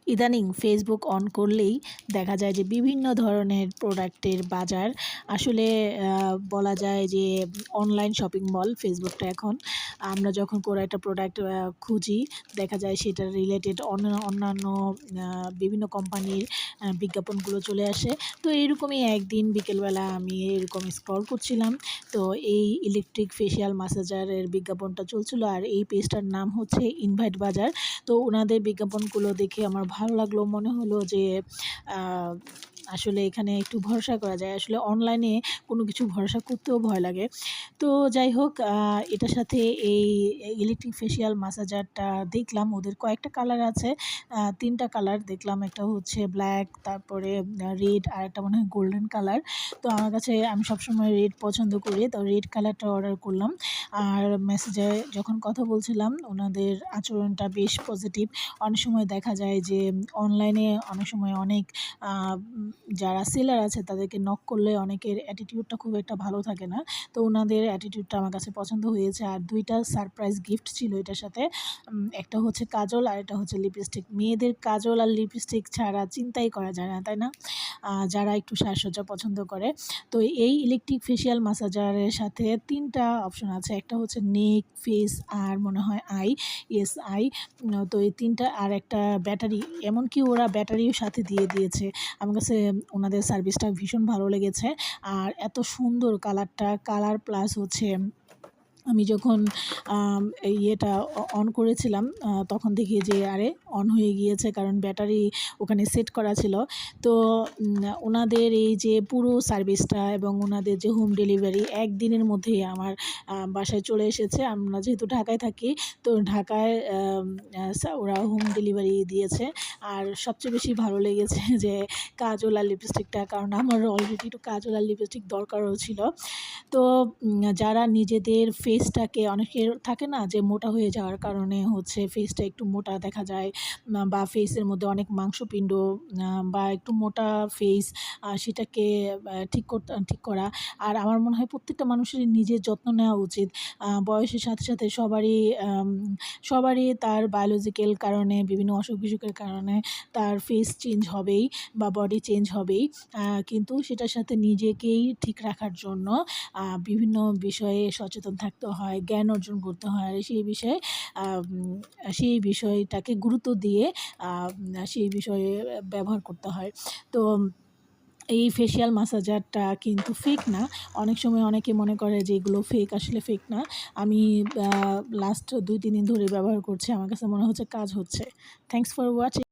ইদানিং Facebook on করলেই দেখা যায় যে বিভিন্ন ধরনের প্রোডাক্টের বাজার আসলে বলা যায় যে অনলাইন শপিং মল ফেসবুকটা এখন। আমরা যখন কোনো একটা প্রোডাক্ট খুঁজি দেখা যায় সেটার রিলেটেড অন্যান্য বিভিন্ন কোম্পানির বিজ্ঞাপনগুলো চলে আসে। তো এরকমই একদিন বিকেলবেলা আমি এরকম স্ক্রল করছিলাম, তো এই ইলেকট্রিক ফেশিয়াল ম্যাসাজারের বিজ্ঞাপনটা চলছিল আর এই পেজটার নাম হচ্ছে ইনভাইট বাজার। তো ওনাদের বিজ্ঞাপনগুলো দেখে আমার ভালো লাগলো, মনে হলো যে আসলে এখানে একটু ভরসা করা যায়। আসলে অনলাইনে কোনো কিছু ভরসা করতেও ভয় লাগে। তো যাই হোক, এটার সাথে এই ইলেকট্রিক ফেশিয়াল ম্যাসাজারটা দেখলাম, ওদের কয়েকটা কালার আছে, ৩ টা কালার দেখলাম। একটা হচ্ছে ব্ল্যাক, তারপরে রেড আর একটা মনে হয় গোল্ডেন কালার। তো আমার কাছে, আমি সবসময় রেড পছন্দ করি, তো রেড কালারটা অর্ডার করলাম। আর মেসেজে যখন কথা বলছিলাম ওনাদের আচরণটা বেশ পজিটিভ। অনেক সময় দেখা যায় যে অনলাইনে অনেক সময় অনেক যারা সেলার আছে তাদেরকে নক করলে অনেকের অ্যাটিটিউডটা খুব একটা ভালো থাকে না। তো ওনাদের অ্যাটিটিউডটা আমার কাছে পছন্দ হয়েছে। আর ২ টা সারপ্রাইজ গিফট ছিল এটার সাথে। একটা হচ্ছে কাজল আর একটা হচ্ছে লিপস্টিক। মেয়েদের কাজল আর লিপস্টিক ছাড়া চিন্তাই করা যায় না, তাই না? যারা একটু সাজসজ্জা পছন্দ করে। তো এই ইলেকট্রিক ফেশিয়াল ম্যাসাজারের সাথে ৩ টা অপশন আছে। একটা হচ্ছে নেক, ফেস আর মনে হয় আই। Yes, I. তো এই ৩ টা আর একটা ব্যাটারি, এমনকি ওরা ব্যাটারিও সাথে দিয়ে দিয়েছে। আমার কাছে ওনাদের সার্ভিসটা ভীষণ ভালো লেগেছে। আর এত সুন্দর কালারটা, কালার প্লাস হচ্ছে আমি যখন ইয়েটা অন করেছিলাম তখন দেখি যে আরে অন হয়ে গিয়েছে, কারণ ব্যাটারি ওখানে সেট করা ছিল। তো ওনাদের এই যে পুরো সার্ভিসটা এবং ওনাদের যে হোম ডেলিভারি একদিনের মধ্যেই আমার বাসায় চলে এসেছে। আমরা যেহেতু ঢাকায় থাকি, তো ঢাকায় ওরা হোম ডেলিভারি দিয়েছে। আর সবচেয়ে বেশি ভালো লেগেছে যে কাজল আর লিপস্টিকটা, কারণ আমার অলরেডি একটু কাজল আর লিপস্টিক দরকারও ছিল। তো যারা নিজেদের ফেসটাকে, অনেকের থাকে না যে মোটা হয়ে যাওয়ার কারণে হচ্ছে ফেসটা একটু মোটা দেখা যায়, বা ফেসের মধ্যে অনেক মাংসপিণ্ড, বা একটু মোটা ফেস, সেটাকে ঠিক করা। আর আমার মনে হয় প্রত্যেকটা মানুষেরই নিজের যত্ন নেওয়া উচিত। বয়সের সাথে সাথে সবারই তার বায়োলজিক্যাল কারণে, বিভিন্ন অসুখ-বিসুখের কারণে তার ফেস চেঞ্জ হবেই বা বডি চেঞ্জ হবেই। কিন্তু সেটার সাথে নিজেকেই ঠিক রাখার জন্য বিভিন্ন বিষয়ে সচেতন থাকতে হয়, জ্ঞান অর্জন করতে হয়। আর সেই বিষয়টাকে গুরুত্ব দিয়ে সেই বিষয়ে ব্যবহার করতে হয়। তো এই ফেশিয়াল ম্যাসাজারটা কিন্তু ফেক না। অনেক সময় অনেকে মনে করে যে এগুলো ফেক, আসলে ফেক না। আমি লাস্ট ২-৩ দিন ধরে ব্যবহার করছি। আমার কাছে মনে হচ্ছে কাজ হচ্ছে। Thanks for watching.